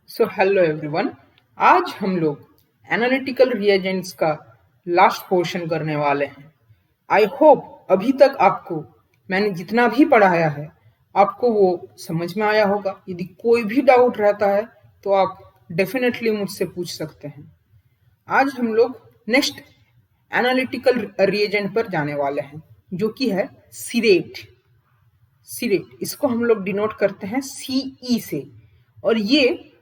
Hello everyone. आज हम लोग एनालिटिकल रिएजेंट्स का लास्ट पोर्शन करने वाले हैं। आई होप अभी तक आपको मैंने जितना भी पढ़ाया है आपको वो समझ में आया होगा। यदि कोई भी डाउट रहता है तो आप डेफिनेटली मुझसे पूछ सकते हैं। आज हम लोग नेक्स्ट एनालिटिकल रिएजेंट पर जाने वाले हैं जो कि है सिरेट। सिरेट इसको हम लोग डिनोट करते हैं सीई से, और ये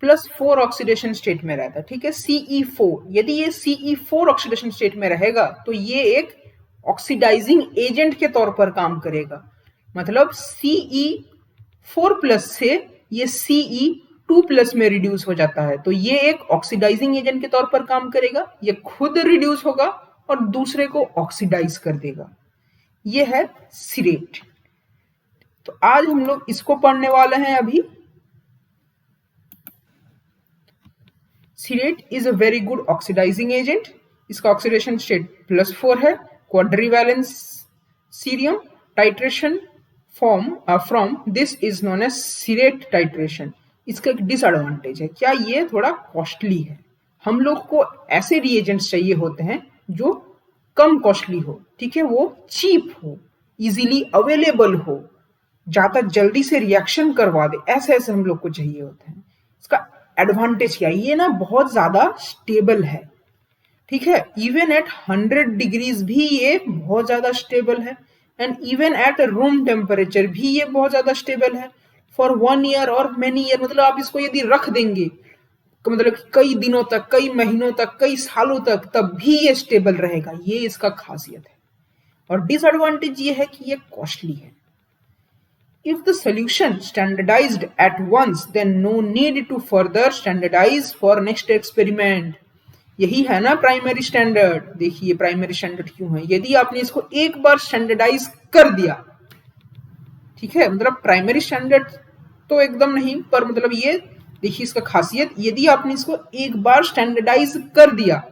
+4 ऑक्सीडेशन स्टेट में रहता है। ठीक है, CE4। यदि ये CE4 ऑक्सीडेशन स्टेट में रहेगा तो ये एक ऑक्सीडाइजिंग एजेंट के तौर पर काम करेगा। मतलब CE4+ से ये CE2+ में रिड्यूस हो जाता है, तो ये एक ऑक्सीडाइजिंग एजेंट के तौर पर काम करेगा। ये खुद रिड्यूस होगा और दूसरे को ऑक्सीडाइज कर देगा। ये है सिरेट। तो आज हम लोग इसको पढ़ने वाले हैं अभी। Cerate is a very good oxidising agent. इसका ऑक्सीडेशन स्टेट +4 है। Quadrivalence cerium titration from this is known as cerate titration. इसका एक डिसएडवांटेज है, क्या ये थोड़ा कॉस्टली है। हम लोग को ऐसे रिएजेंट्स चाहिए होते हैं जो कम कॉस्टली हो, ठीक है, वो चीप हो, इजीली अवेलेबल हो, ज्यादा जल्दी से रिएक्शन करवा दे, ऐसे ऐसे हम लोग को चाहिए होते हैं। इसका एडवांटेज क्या है, ये ना बहुत ज्यादा स्टेबल है। ठीक है, इवन एट 100 डिग्रीज भी ये बहुत ज्यादा स्टेबल है, and even at room temperature भी ये बहुत ज्यादा स्टेबल है फॉर 1 ईयर और मेनी ईयर। मतलब आप इसको यदि रख देंगे तो मतलब कई दिनों तक, कई महीनों तक, कई सालों तक, तब भी ये स्टेबल रहेगा। ये इसका खासियत है। और डिसएडवांटेज ये है कि ये कॉस्टली है। If the solution standardized at once, then no need to further standardize for next experiment. यही है ना प्राइमरी स्टैंडर्ड। देखिए प्राइमरी स्टैंडर्ड क्यों है, यदि आपने इसको एक बार स्टैंडर्डाइज कर दिया, ठीक है, मतलब प्राइमरी स्टैंडर्ड तो एकदम नहीं, पर मतलब ये देखिए इसका खासियत, यदि आपने इसको एक बार स्टैंडर्डाइज कर दिया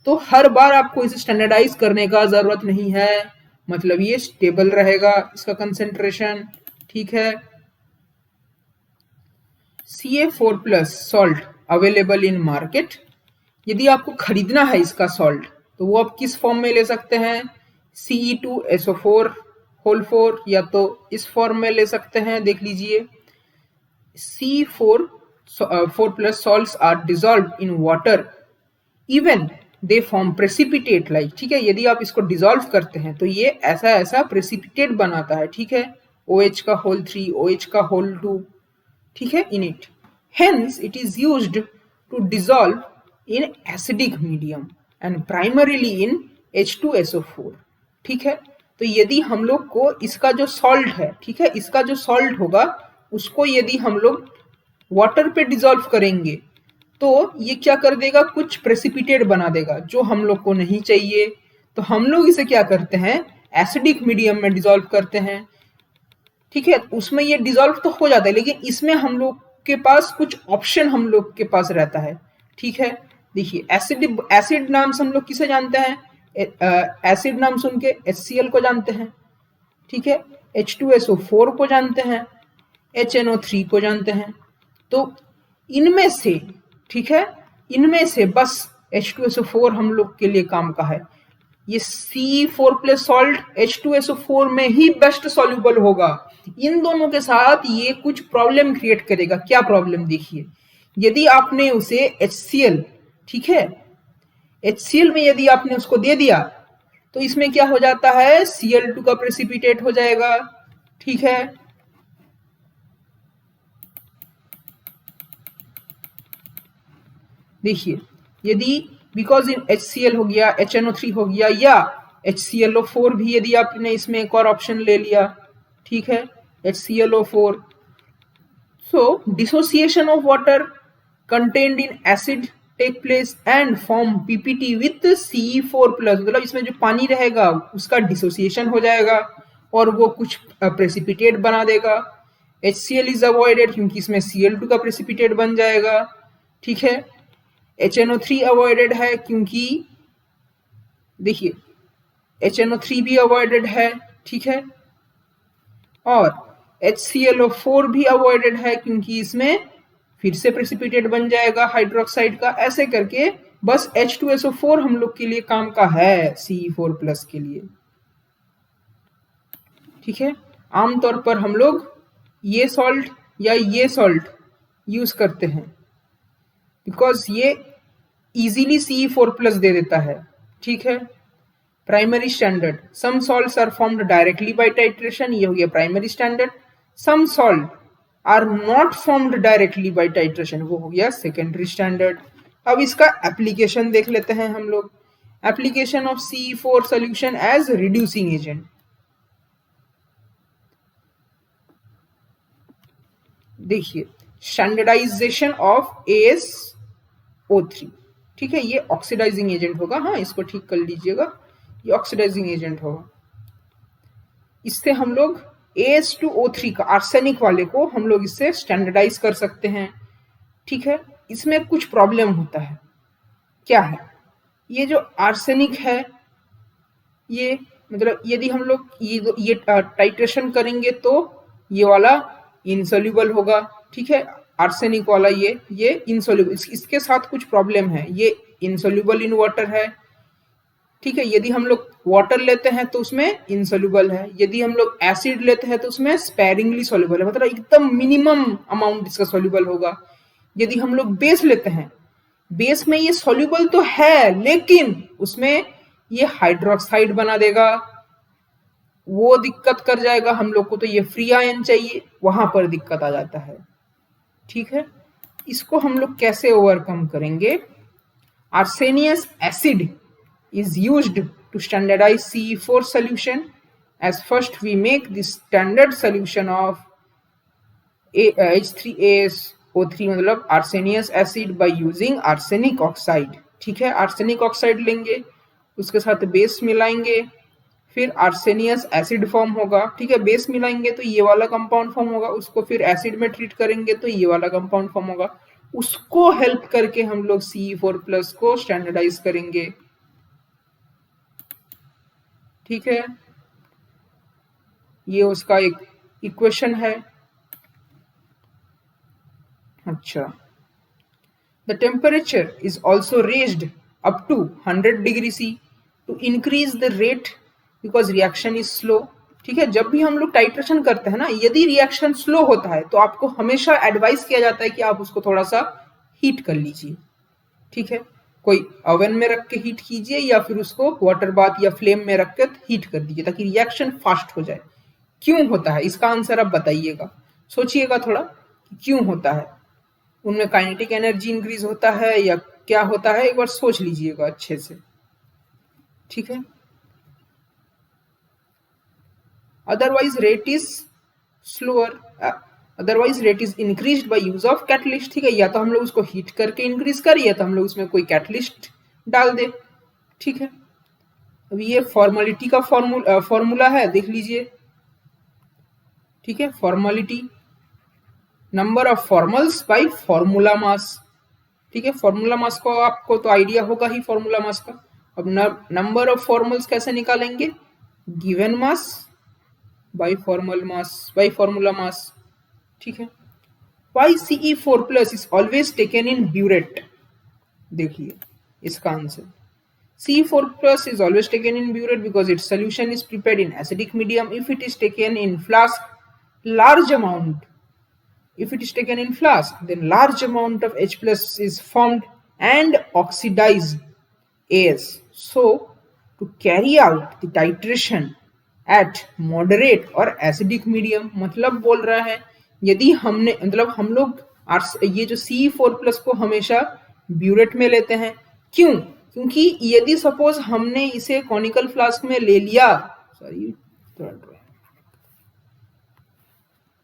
तो हर बार आपको इसे स्टैंडर्डाइज करने का जरूरत नहीं है। मतलब ये स्टेबल रहेगा इसका कंसेंट्रेशन। ठीक है, CA4+ salt available in market. यदि आपको खरीदना है इसका सॉल्ट तो वो आप किस फॉर्म में ले सकते हैं, Ce2SO4 होल 4, या तो इस फॉर्म में ले सकते हैं। देख लीजिए, C4+ salts are dissolved in water even they form precipitate like। ठीक है, यदि आप इसको डिसॉल्व करते हैं तो ये ऐसा ऐसा प्रेसिपिटेट बनाता है। ठीक है, OH का होल 3, OH का होल 2, ठीक है, in it. Hence it is used to dissolve in acidic medium and primarily in H2SO4। ठीक है, तो यदि हम लोग को इसका जो सॉल्ट है, ठीक है, इसका जो सॉल्ट होगा उसको यदि हम लोग वाटर पे डिसॉल्व करेंगे तो ये क्या कर देगा, कुछ प्रेसिपिटेट बना देगा जो हम लोग को नहीं चाहिए। तो हम लोग इसे क्या करते हैं, एसिडिक मीडियम में डिसॉल्व करते हैं। ठीक है, उसमें ये डिसॉल्व तो हो जाता है, लेकिन इसमें हम लोग के पास कुछ ऑप्शन हम लोग के पास रहता है। ठीक है, देखिए एसिड नाम से हम लोग किसे जानते हैं, एसिड नाम सुन के HCl को जानते हैं। ठीक है, H2SO4 को जानते हैं, HNO3 को जानते हैं। तो इनमें से, ठीक है, इनमें से बस H2SO4 हम लोग के लिए काम का है। ये C4+ सॉल्ट H2SO4 में ही बेस्ट सॉल्युबल होगा। इन दोनों के साथ ये कुछ प्रॉब्लम क्रिएट करेगा। क्या प्रॉब्लम, देखिए, यदि आपने उसे HCl, ठीक है, HCl में यदि आपने उसको दे दिया तो इसमें क्या हो जाता है, Cl2 का प्रेसिपिटेट हो जाएगा। ठीक है, देखिए, यदि बिकॉज इन HCl हो गया, HNO3 हो गया, या HClO4 भी यदि आपने इसमें एक और ऑप्शन ले लिया, ठीक है, HClO4, so dissociation of water contained in acid take place and form PPT with Ce4+। मतलब इसमें जो पानी रहेगा उसका डिसोसिएशन हो जाएगा और वो कुछ प्रेसिपिटेट बना देगा। HCl इज अवॉइडेड क्योंकि इसमें Cl2 का प्रेसिपिटेट बन जाएगा। ठीक है, HNO3 अवॉइडेड है क्योंकि देखिए HNO3 भी अवॉइडेड है। ठीक है, और HClO4 भी अवॉइडेड है क्योंकि इसमें फिर से प्रेसिपिटेट बन जाएगा हाइड्रोक्साइड का, ऐसे करके बस H2SO4 हम लोग के लिए काम का है Ce4+ के लिए। ठीक है, आमतौर पर हम लोग ये सॉल्ट या ये सॉल्ट यूज करते हैं बिकॉज ये इजीली Ce4+ दे देता है। ठीक है, primary standard, some salts are formed directly by titration, ये हो गया primary standard. Some salt are not formed directly by titration, वो हो गया सेकेंडरी स्टैंडर्ड। अब इसका एप्लीकेशन देख लेते हैं हम लोग। Application of Ce4 solution as reducing agent. देखिए, स्टैंडर्डाइजेशन ऑफ AsO3। ठीक है, ये ऑक्सीडाइजिंग एजेंट होगा, हाँ इसको ठीक कर लीजिएगा, ये ऑक्सीडाइजिंग एजेंट होगा। इससे हम लोग As2O3 का, आर्सेनिक वाले को हम लोग इससे स्टैंडर्डाइज कर सकते हैं। ठीक है, इसमें कुछ प्रॉब्लम होता है। क्या है? ये जो आर्सेनिक है, ये मतलब यदि हम लोग ये टाइट्रेशन करेंगे तो ये वाला इनसोल्यूबल होगा। ठीक है, आर्सेनिक वाला ये इनसोल्यूबल, इसके साथ कुछ प्रॉब्लम है, ये इनसोल्यूबल इन वाटर है। ठीक है, यदि हम लोग वाटर लेते हैं तो उसमें इनसोल्यूबल है, यदि हम लोग एसिड लेते हैं तो उसमें स्पेरिंगली सोल्यूबल है, मतलब एकदम मिनिमम अमाउंट इसका सोल्यूबल होगा। यदि हम लोग बेस लेते हैं, बेस में ये सोल्यूबल तो है लेकिन उसमें ये हाइड्रोक्साइड बना देगा, वो दिक्कत कर जाएगा हम लोग को। तो ये फ्री आयन चाहिए, वहां पर दिक्कत आ जाता है। ठीक है, इसको हम लोग कैसे ओवरकम करेंगे? आर्सेनियस acid is used to standardize Ce4 solution. As first we make the standard solution of H3AsO3 मतलब arsenious acid by using arsenic oxide। ठीक है, arsenic oxide लेंगे, उसके साथ बेस मिलाएंगे, फिर आर्सेनियस एसिड फॉर्म होगा। ठीक है, बेस मिलाएंगे तो ये वाला कंपाउंड फॉर्म होगा, उसको फिर एसिड में ट्रीट करेंगे तो ये वाला कंपाउंड फॉर्म होगा। उसको हेल्प करके हम लोग Ce4+ को स्टैंडर्डाइज करेंगे। ठीक है, ये उसका एक इक्वेशन है। अच्छा, the temperature is also raised up to 100 degree C to increase the rate because reaction is slow. ठीक है, जब भी हम लोग टाइट्रेशन करते हैं ना, यदि रिएक्शन स्लो होता है तो आपको हमेशा एडवाइस किया जाता है कि आप उसको थोड़ा सा हीट कर लीजिए। ठीक है, कोई ओवन में रख के हीट कीजिए या फिर उसको वाटर बाथ या फ्लेम में रख के हीट कर दीजिए ताकि रिएक्शन फास्ट हो जाए। क्यों होता है, इसका आंसर आप बताइएगा, सोचिएगा थोड़ा कि क्यों होता है। उनमें काइनेटिक एनर्जी इंक्रीज होता है या क्या होता है, एक बार सोच लीजिएगा अच्छे से। ठीक है, otherwise rate is slower, otherwise rate is increased by use of catalyst. ठीक है, या तो हम लोग उसको हीट करके इंक्रीज करें या तो हम लोग उसमें कोई कैटलिस्ट डाल दे। ठीक है, अब ये फॉर्मेलिटी का फॉर्मूला है, देख लीजिए। ठीक है, formality, number of formals by formula mass. ठीक है, फॉर्मूला मास को आपको तो आइडिया होगा ही फॉर्मूला मास का। अब नंबर ऑफ फॉर्मल्स कैसे निकालेंगे? Given mass by formula mass. ठीक है, why Ce4+ is always taken in burette? देखिए इसका answer, Ce4+ is always taken in burette because its solution is prepared in acidic medium. If it is taken in flask, large amount, if it is taken in flask, then large amount of H+ is formed and oxidized As. So to carry out the titration at moderate or acidic medium, मतलब बोल रहा है यदि हमने मतलब हम लोग ये जो Ce4+ को हमेशा ब्यूरेट में लेते हैं। क्यों? क्योंकि यदि सपोज हमने इसे कॉनिकल फ्लास्क में ले लिया,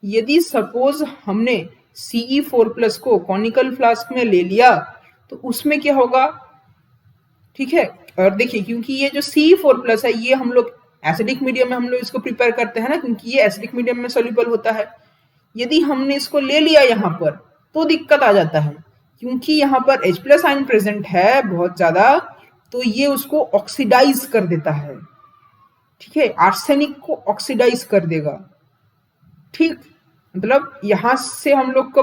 यदि सपोज हमने Ce4+ को कॉनिकल फ्लास्क में ले लिया तो उसमें क्या होगा? ठीक है, और देखिए क्योंकि ये जो Ce4+ है ये हम लोग एसिडिक मीडियम में हम लोग इसको प्रिपेयर करते हैं ना, क्योंकि ये एसिडिक मीडियम में सोल्यूबल होता है। यदि हमने इसको ले लिया यहाँ पर तो दिक्कत आ जाता है, क्योंकि यहाँ पर H+ आयन प्रेजेंट है बहुत ज्यादा, तो ये उसको ऑक्सीडाइज कर देता है। ठीक है, आर्सेनिक को ऑक्सीडाइज कर देगा। ठीक, मतलब यहाँ से हम लोग को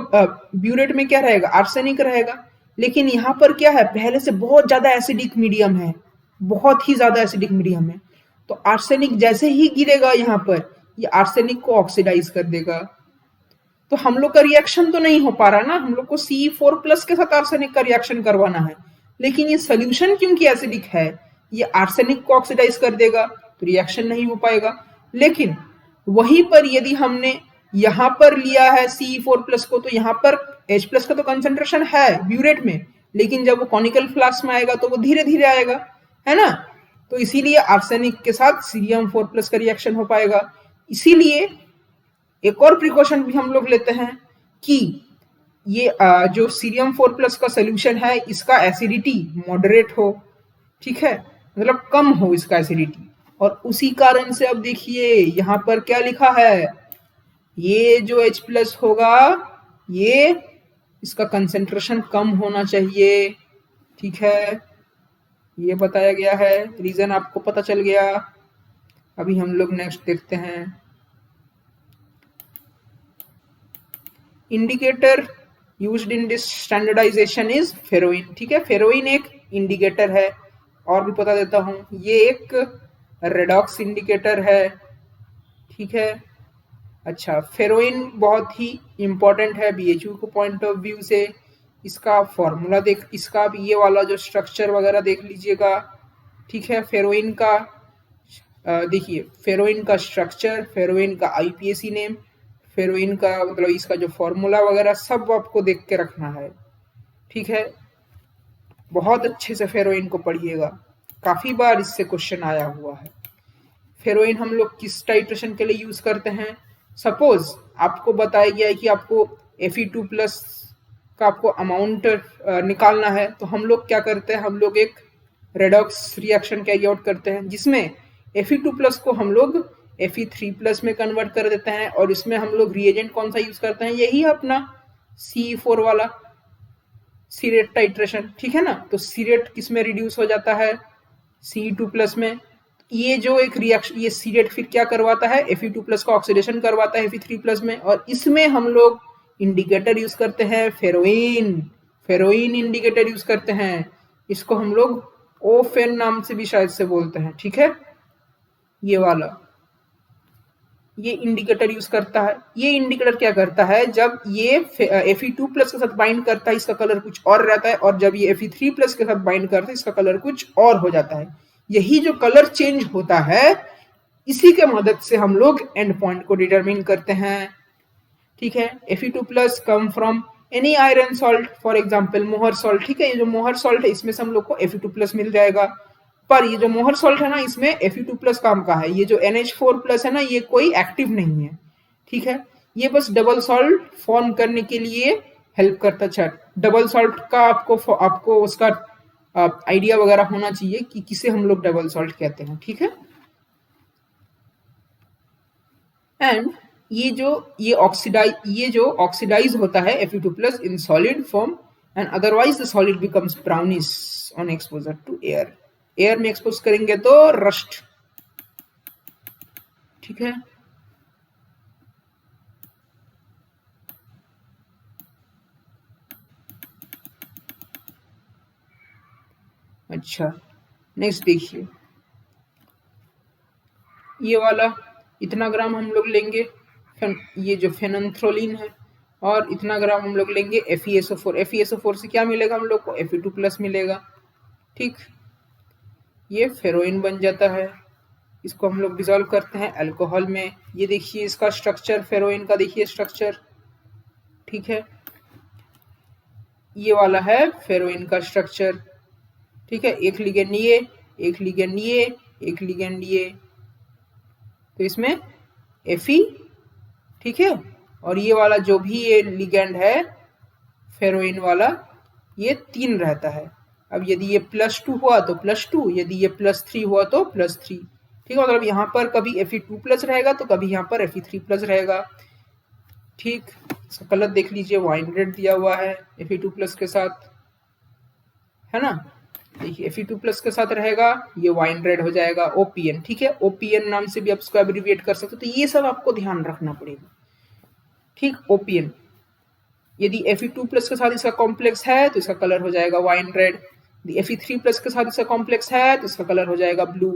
ब्यूरेट में क्या रहेगा, आर्सेनिक रहेगा, लेकिन यहाँ पर क्या है, पहले से बहुत ज्यादा एसिडिक मीडियम है, बहुत ही ज्यादा एसिडिक मीडियम है। तो आर्सेनिक जैसे ही गिरेगा यहाँ पर, ये आर्सेनिक को ऑक्सीडाइज कर देगा। तो हम लोग का रिएक्शन तो नहीं हो पा रहा ना, हम लोग को C4+ के साथ आर्सेनिक का रिएक्शन करवाना है, लेकिन ये सोल्यूशन क्योंकि एसिडिक है, ये आर्सेनिक को ऑक्सीडाइज कर देगा, तो रिएक्शन नहीं हो पाएगा। लेकिन वहीं पर यदि हमने यहाँ पर लिया है C4+ को, तो यहाँ पर H+ का तो कंसेंट्रेशन है ब्यूरेट में, लेकिन जब वो कॉनिकल फ्लास्क में आएगा तो वो धीरे धीरे आएगा, है ना। तो इसीलिए आर्सेनिक के साथ Cr4+ का रिएक्शन हो पाएगा। इसीलिए एक और प्रिकॉशन भी हम लोग लेते हैं कि ये जो Cr4+ का सोल्यूशन है, इसका एसिडिटी मॉडरेट हो, ठीक है, मतलब कम हो इसका एसिडिटी। और उसी कारण से अब देखिए यहाँ पर क्या लिखा है, ये जो H+ होगा, ये इसका कंसेंट्रेशन कम होना चाहिए, ठीक है, ये बताया गया है, रीजन आपको पता चल गया। अभी हम लोग नेक्स्ट देखते हैं, indicator used in this standardisation is ferroin, ठीक है, फेरोइन एक इंडिकेटर है। और भी बता देता हूं, ये एक रेडॉक्स इंडिकेटर है, ठीक है। अच्छा, फेरोइन बहुत ही इंपॉर्टेंट है बीएचयू को पॉइंट ऑफ व्यू से। इसका फॉर्मूला देख, इसका भी ये वाला जो स्ट्रक्चर वगैरह देख लीजिएगा, ठीक है। फेरोइन का देखिए, फेरोइन का स्ट्रक्चर, फेरोइन का आईपीएसी नेम, फेरोइन का मतलब इसका जो फॉर्मूला वगैरह सब आपको देख के रखना है, ठीक है। बहुत अच्छे से फेरोइन को पढ़िएगा, काफी बार इससे क्वेश्चन आया हुआ है। फेरोइन हम लोग किस टाइट्रेशन के लिए यूज करते हैं, सपोज आपको बताया गया है कि आपको Fe2+ का आपको अमाउंट निकालना है, तो हम लोग क्या करते हैं, हम लोग एक रेडॉक्स रिएक्शन कैरी आउट करते हैं, जिसमें Fe2+ को हम लोग Fe3+ में कन्वर्ट कर देते हैं, और इसमें हम लोग रिएजेंट कौन सा यूज करते हैं, यही अपना C4 वाला सीरेट टाइट्रेशन, ठीक है ना। तो सीरेट किस में रिड्यूस हो जाता है, Ce2+ में। ये जो एक रिएक्शन, ये सीरेट फिर क्या करवाता है, Fe2+ का ऑक्सीडेशन करवाता है Fe3+ में, और इसमें हम लोग इंडिकेटर यूज करते हैं फेरोइन, फेरोइन इंडिकेटर यूज करते हैं। इसको हम लोग ओफेन नाम से भी शायद से बोलते हैं, ठीक है, ये वाला, ये इंडिकेटर यूज करता है। ये इंडिकेटर क्या करता है, जब ये Fe2+ के साथ बाइंड करता है, इसका कलर कुछ और रहता है, और जब ये Fe3+ के साथ बाइंड करता है, इसका कलर कुछ और हो जाता है। यही जो कलर चेंज होता है, इसी के मदद से हम लोग एंड पॉइंट को डिटरमिन करते हैं, ठीक है। Fe2+ come from any iron salt, for example मोहर सॉल्ट, ठीक है। ये जो मोहर सॉल्ट है, इसमें से हम लोग को Fe2+ मिल जाएगा। पर ये जो मोहर सॉल्ट है ना, इसमें Fe2+ काम का है, ये जो NH4+ है ना, ये कोई एक्टिव नहीं है, ठीक है। ये बस डबल सॉल्ट फॉर्म करने के लिए हेल्प करता है। अच्छा, डबल सॉल्ट का आपको उसका आइडिया वगैरह होना चाहिए कि किसे हम लोग डबल सॉल्ट कहते हैं, ठीक है। एंड ये जो ऑक्सीडाइज होता है Fe2+ in solid form, and otherwise the solid becomes brownish on exposure to air. Air में एक्सपोज करेंगे तो रस्ट, ठीक है। अच्छा, नेक्स्ट देखिए, ये वाला इतना ग्राम हम लोग लेंगे ये जो फेनंथ्रोलिन है, और इतना ग्राम हम लोग लेंगे FeSO4। FeSO4 से क्या मिलेगा हम लोग को, Fe2+ मिलेगा, ठीक। ये फेरोइन बन जाता है, इसको हम लोग डिसॉल्व करते हैं अल्कोहल में। ये देखिए इसका स्ट्रक्चर, फेरोइन का देखिए स्ट्रक्चर, ठीक है, ये वाला है फेरोइन का स्ट्रक्चर, ठीक है। एक लिगेंड ये, एक लिगेंड ये, एक लिगेंड ये, तो इसमें Fe, ठीक है, और ये वाला जो भी ये लिगेंड है फेरोइन वाला, ये 3 रहता है। अब यदि ये +2 हुआ तो +2, यदि ये +3 हुआ तो +3, ठीक है। मतलब यहाँ पर कभी Fe2+ रहेगा तो कभी यहाँ पर Fe3+ रहेगा, ठीक। इसका कलर देख लीजिए, वाइन रेड दिया हुआ है Fe2+ के साथ, है ना। देखिए Fe2+ के साथ रहेगा, ये वाइन रेड हो जाएगा OPN, ठीक है। OPN नाम से भी आप इसको एब्रिविएट कर सकते हो। तो ये सब आपको ध्यान रखना पड़ेगा। ठीक, ओपियन। यदि Fe2+ के साथ इसका कॉम्प्लेक्स है तो इसका कलर हो जाएगा वाइन रेड। यदि Fe3+ के साथ इसका कॉम्प्लेक्स है तो इसका कलर हो जाएगा ब्लू।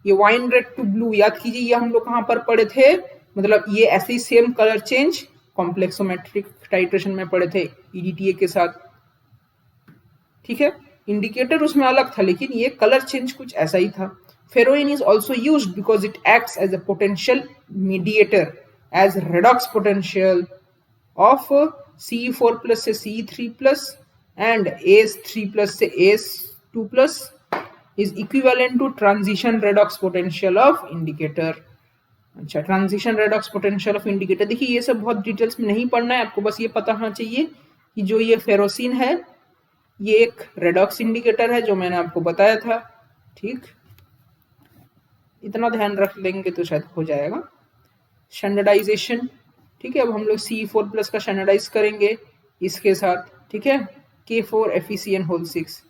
ये वाइन रेड टू ब्लू याद कीजिए, ये हम लोग कहाँ पर पढ़े थे, मतलब ये ऐसे ही same colour change complexometric titration में पढ़े थे EDTA के साथ। ठीक है, इंडिकेटर उसमें अलग था लेकिन ये कलर चेंज कुछ ऐसा ही था। Ferroin is also used because it acts as a potential mediator as redox potential of Ce4+ से Ce3+ and As3+ से As2+ is equivalent to transition redox potential of indicator। अच्छा, transition redox potential of indicator, देखिए ये सब बहुत details में नहीं पढ़ना है आपको, बस ये पता होना चाहिए कि जो ये फेरोसिन है ये एक रेडॉक्स इंडिकेटर है जो मैंने आपको बताया था। ठीक, इतना ध्यान रख लेंगे तो शायद हो जाएगा। स्टैंडर्डाइजेशन, ठीक है, अब हम लोग Ce4+ का स्टैंडर्डाइज करेंगे इसके साथ। ठीक है, K4FeCN6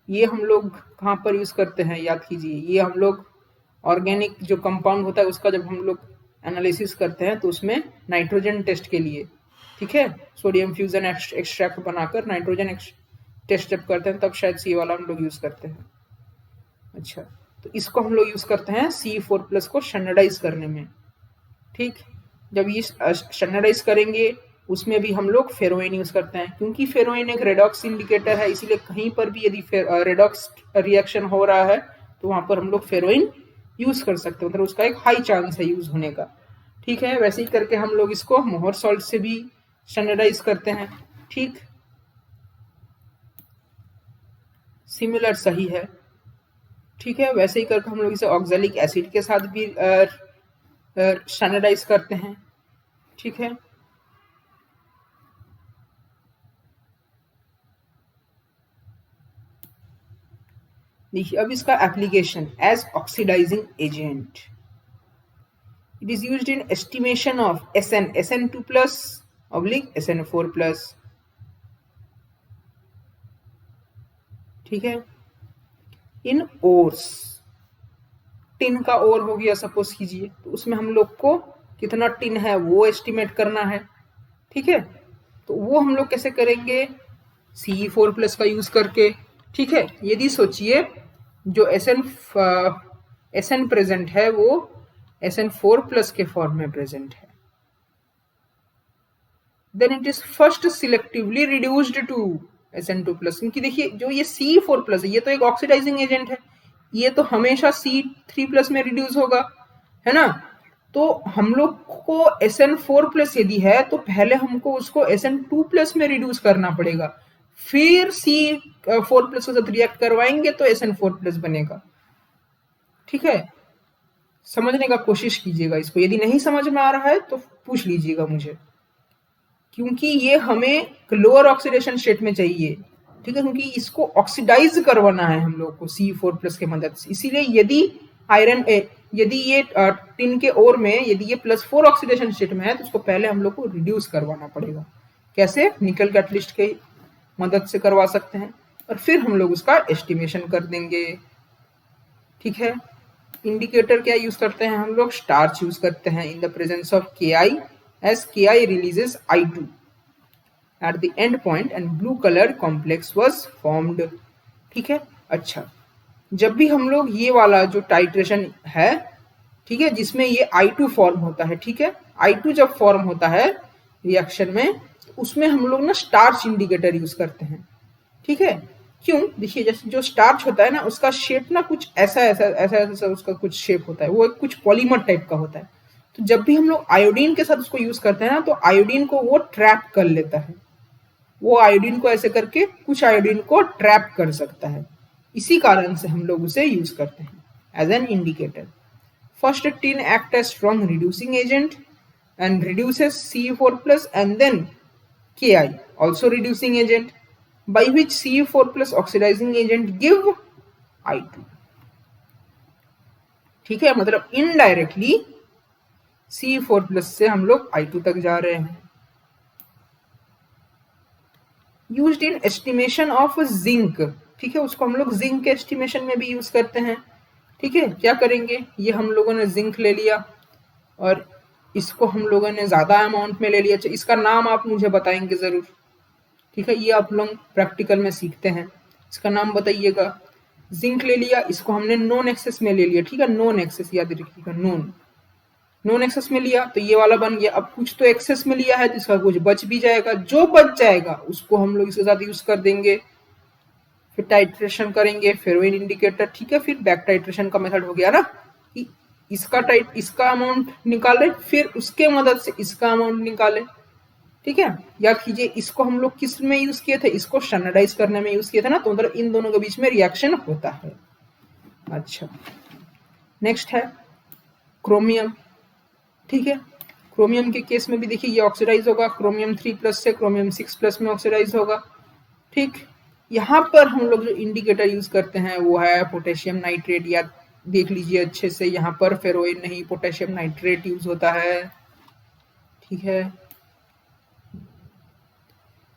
ये हम लोग कहाँ पर यूज करते हैं याद कीजिए, ये हम लोग ऑर्गेनिक जो कंपाउंड होता है उसका जब हम लोग एनालिसिस करते हैं तो उसमें नाइट्रोजन टेस्ट के लिए, ठीक है, सोडियम फ्यूजन एक्सट्रैक्ट बनाकर नाइट्रोजन टेस्ट जब करते हैं तब शायद सी वाला हम लोग यूज करते हैं। अच्छा, तो इसको हम लोग यूज करते हैं Ce4+ को स्टैंडर्डाइज करने में। ठीक, जब ये स्टैंडर्डाइज करेंगे उसमें भी हम लोग फेरोइन यूज करते हैं, क्योंकि फेरोइन एक रेडॉक्स इंडिकेटर है इसीलिए कहीं पर भी यदि रेडॉक्स रिएक्शन हो रहा है तो वहां पर हम लोग फेरोइन यूज कर सकते हैं, मतलब उसका एक हाई चांस है यूज होने का। ठीक है, वैसे ही करके हम लोग इसको मोहर सॉल्ट से भी स्टैंडर्डाइज करते हैं। ठीक, सिमिलर सही है। ठीक है, वैसे ही करके हम लोग इसे ऑक्सैलिक एसिड के साथ भी स्टैंडर्डाइज करते हैं। ठीक है, देखिए अब इसका application as oxidising agent, it is used in estimation of SN2+ / SN4+। ठीक है, इन ओर्स, टिन का ओर हो गया सपोज कीजिए, तो उसमें हम लोग को कितना टिन है वो एस्टिमेट करना है। ठीक है, तो वो हम लोग कैसे करेंगे, Ce4+ का यूज करके। ठीक है, यदि सोचिए जो SN प्रेजेंट है वो SN4+ के फॉर्म में प्रेजेंट है, then it is first selectively reduced to SN2+, क्योंकि देखिए जो ये Ce4+ है ये तो एक ऑक्सीडाइजिंग एजेंट है, ये तो हमेशा C3+ में रिड्यूस होगा, है ना। तो हम लोग को SN4+ यदि है तो पहले हमको उसको SN2+ में रिड्यूस करना पड़ेगा, फिर C4+ के साथ रिएक्ट करवाएंगे तो SN4+ बनेगा। ठीक है, समझने का कोशिश कीजिएगा इसको, यदि नहीं समझ में आ रहा है तो पूछ लीजिएगा मुझे, क्योंकि ये हमें लोअर ऑक्सीडेशन स्टेट में चाहिए। ठीक है, क्योंकि इसको ऑक्सीडाइज करवाना है हम लोग को C4+ के मदद से, इसीलिए यदि ये टिन के ओर में यदि ये +4 ऑक्सीडेशन स्टेट में है तो उसको पहले हम लोग को रिड्यूस करवाना पड़ेगा। कैसे, निकल कैटलिस्ट के मदद से करवा सकते हैं, और फिर हम लोग उसका एस्टिमेशन कर देंगे। ठीक है, इंडिकेटर क्या यूज करते हैं हम लोग, स्टार्च यूज करते हैं in the presence of Ki, as Ki releases I2 at the end point and blue color complex was formed। ठीक है, अच्छा, जब भी हम लोग ये वाला जो टाइट्रेशन है, ठीक है, जिसमें ये I2 फॉर्म होता है, ठीक है, I2 जब फॉर्म होता है रिएक्शन में तो उसमें हम लोग ना स्टार्च इंडिकेटर यूज करते हैं। ठीक है, क्यों, देखिए जैसे जो स्टार्च होता है ना उसका शेप ना कुछ ऐसा ऐसा ऐसा ऐसा उसका कुछ शेप होता है, वो कुछ पॉलीमर टाइप का होता है, तो जब भी हम लोग आयोडीन के साथ उसको यूज करते हैं ना तो आयोडीन को वो ट्रैप कर लेता है, वो आयोडीन को ऐसे करके कुछ आयोडीन को ट्रैप कर सकता है, इसी कारण से हम लोग उसे यूज करते हैं as an indicator. First tin act as strong reducing agent and reduces Ce4+ and then Ki also reducing agent, by which Ce4+ oxidizing agent give I2। ठीक है, मतलब इनडायरेक्टली Ce4+ से हम लोग I2 तक जा रहे हैं। Used in estimation of zinc, ठीक है, उसको हम लोग जिंक के एस्टिमेशन में भी यूज करते हैं। ठीक है, क्या करेंगे, ये हम लोगों ने जिंक ले लिया और इसको हम लोगों ने ज्यादा अमाउंट में ले लिया। इसका नाम आप मुझे बताएंगे जरूर, ठीक है, ये आप लोग प्रैक्टिकल में सीखते हैं, इसका नाम बताइएगा। जिंक ले लिया, इसको हमने नॉन एक्सेस में ले लिया, ठीक है, नॉन एक्सेस याद रखिएगा, नॉन नॉन एक्सेस में लिया तो ये वाला बन गया। अब कुछ तो एक्सेस में लिया है तो इसका कुछ बच भी जाएगा, जो बच जाएगा उसको हम लोग इसके साथ यूज कर देंगे, फिर टाइट्रेशन करेंगे फेरोइन इंडिकेटर, ठीक है। फिर बैक टाइट्रेशन का मेथड हो गया ना कि इसका अमाउंट निकाले, फिर उसके मदद से इसका अमाउंट निकाले, ठीक है। याद कीजिए इसको हम लोग किस में यूज किए थे, इसको स्टैंडर्डाइज करने में यूज किए थे ना, तो मतलब इन दोनों के बीच में रिएक्शन होता है। अच्छा, नेक्स्ट है क्रोमियम, ठीक है। क्रोमियम के केस में भी देखिए ये ऑक्सीडाइज होगा, क्रोमियम 3+ से क्रोमियम 6+ में ऑक्सीडाइज होगा, ठीक। यहाँ पर हम लोग जो इंडिकेटर यूज करते हैं वो है पोटेशियम नाइट्रेट, या देख लीजिए अच्छे से, यहाँ पर फेरोइन नहीं पोटेशियम नाइट्रेट यूज होता है, ठीक है।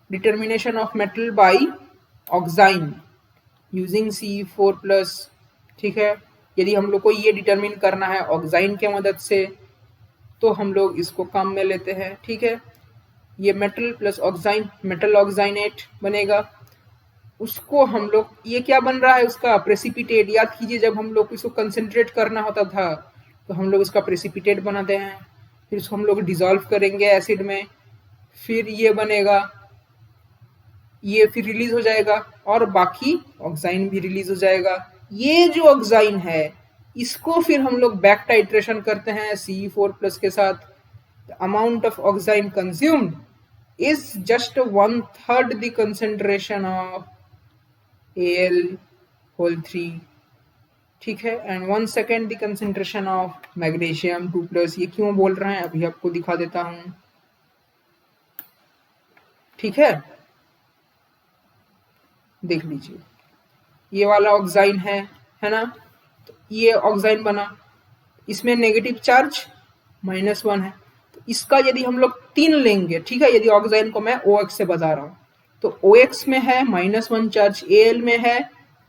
Determination of metal by oxine using C4+, ठीक है। यदि हम लोग को ये डिटरमिन करना है ऑक्साइन के मदद से तो हम लोग इसको काम में लेते हैं, ठीक है। ये मेटल प्लस ऑक्साइन, मेटल ऑक्साइनेट बनेगा, उसको हम लोग, ये क्या बन रहा है उसका प्रेसिपिटेट। याद कीजिए जब हम लोग इसको कंसंट्रेट करना होता था तो हम लोग इसका प्रेसिपिटेट बनाते हैं, फिर इसको हम लोग डिसॉल्व करेंगे एसिड में, फिर ये बनेगा, ये फिर रिलीज हो जाएगा और बाकी ऑक्साइन भी रिलीज हो जाएगा। ये जो ऑक्साइन है इसको फिर हम लोग बैक टाइट्रेशन करते हैं C4+ के साथ। The amount of oxine consumed is just 1/3 the concentration of Al3, ठीक है, and 1/2 the concentration of magnesium 2+। ये क्यों बोल रहे हैं अभी आपको दिखा देता हूं, ठीक है। देख लीजिए ये वाला ऑक्साइन है ना, तो ये ऑक्साइन बना, इसमें नेगेटिव चार्ज -1 है, तो इसका यदि हम लोग 3 लेंगे, ठीक है, यदि ऑक्साइन को मैं OX से बता रहा हूं तो OX में है -1 चार्ज, Al में है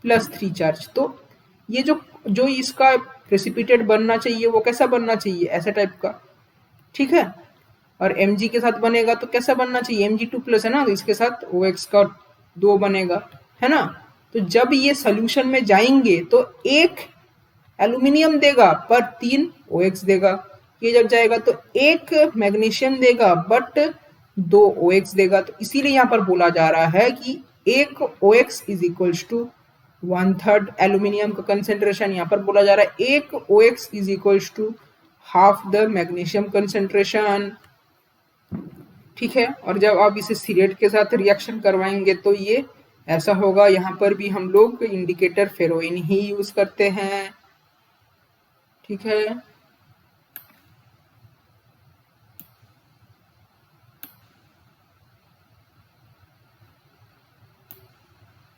+3 चार्ज, तो ये जो इसका प्रेसिपिटेट बनना चाहिए वो कैसा बनना चाहिए, ऐसा टाइप का, ठीक है। और Mg के साथ बनेगा तो कैसा बनना चाहिए, Mg2+ है ना, तो इसके साथ OX का 2 बनेगा, है ना। तो जब ये सोल्यूशन में जाएंगे तो 1 एल्यूमिनियम देगा पर 3 OX देगा, ये जब जाएगा तो 1 मैग्नीशियम देगा बट 2 OX देगा, तो इसीलिए यहाँ पर बोला जा रहा है कि 1 OX is equals to 1/3 aluminium का कंसेंट्रेशन, यहाँ पर बोला जा रहा है 1 OX is equals to half the magnesium concentration, ठीक है। और जब आप इसे सिरेट के साथ रिएक्शन करवाएंगे तो ये ऐसा होगा। यहाँ पर भी हम लोग इंडिकेटर फेरोइन ही यूज करते हैं, ठीक है।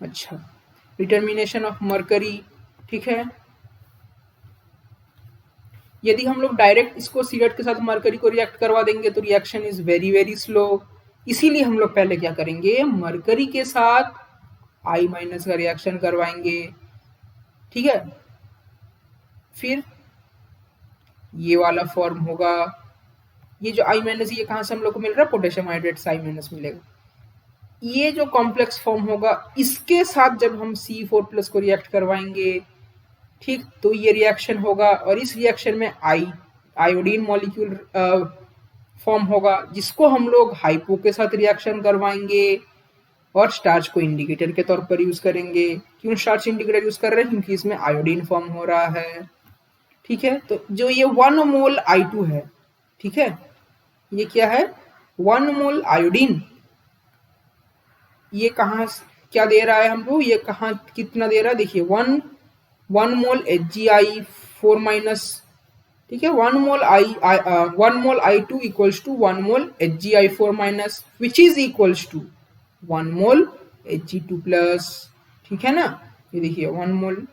अच्छा, डिटर्मिनेशन ऑफ मरकरी, ठीक है। यदि हम लोग डायरेक्ट इसको सिगरेट के साथ मरकरी को रिएक्ट करवा देंगे तो reaction is very very slow, इसीलिए हम लोग पहले क्या करेंगे, मरकरी के साथ I- का रिएक्शन करवाएंगे, ठीक है। फिर ये वाला फॉर्म होगा, ये जो I- ये कहां से हम लोग को मिल रहा है, पोटेशियम हाइड्रेट से I- मिलेगा। ये जो कॉम्प्लेक्स फॉर्म होगा इसके साथ जब हम C4+ को रिएक्ट करवाएंगे, ठीक, तो ये रिएक्शन होगा और इस रिएक्शन में आयोडीन मॉलिक्यूल फॉर्म होगा, जिसको हम लोग हाइपो के साथ रिएक्शन करवाएंगे और स्टार्च को इंडिकेटर के तौर पर यूज करेंगे। क्यों स्टार्च इंडिकेटर यूज कर रहे हैं, क्योंकि इसमें आयोडीन फॉर्म हो रहा है, ठीक है। तो जो ये 1 मोल I2 है, ठीक है, ये क्या है, 1 मोल आयोडीन, ये कहाँ क्या दे रहा है हमको, ये कहाँ कितना दे रहा है, देखिए 1 मोल HgI4-, ठीक है, 1 mole I2 equals to 1 mole HgI4-, which is equals to 1 mole Hg2+, ठीक है ना। ये देखिए 1 मोल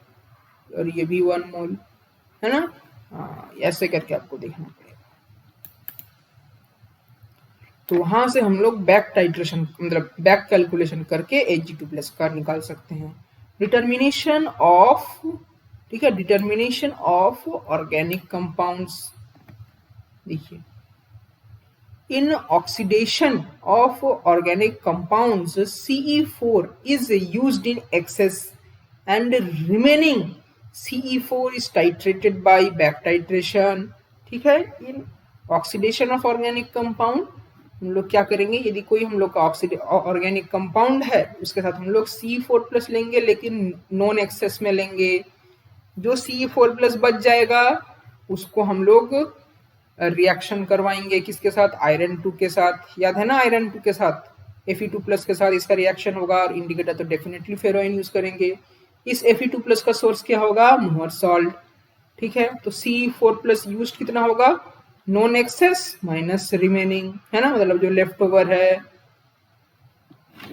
और ये भी 1 मोल, है ना, ऐसे करके आपको देखना पड़ेगा। तो वहां से हम लोग बैक टाइट्रेशन मतलब बैक कैलकुलेशन करके Hg2+ का निकाल सकते हैं। डिटर्मिनेशन ऑफ, ठीक है, डिटर्मिनेशन ऑफ ऑर्गेनिक कंपाउंड्स, देखिए In oxidation of organic compounds, CE4 is used in excess and remaining CE4 is titrated by back titration. ठीक है, in oxidation of organic compound हम लोग क्या करेंगे, यदि कोई हम लोग का ऑर्गेनिक कंपाउंड है उसके साथ हम लोग C4+ लेंगे, लेकिन नॉन एक्सेस में लेंगे। जो CE4+ बच जाएगा उसको हम लोग रिएक्शन करवाएंगे किसके साथ, आयरन 2 के साथ। याद है ना, आयरन 2 के साथ Fe2+ के साथ इसका रिएक्शन होगा, और इंडिकेटर तो डेफिनेटली फेरोइन यूज करेंगे। इस Fe2+ का सोर्स क्या होगा, मोहर सॉल्ट। ठीक है, तो C4+ यूज कितना होगा, नॉन एक्सेस माइनस रिमेनिंग, है ना, मतलब जो लेफ्ट ओवर है।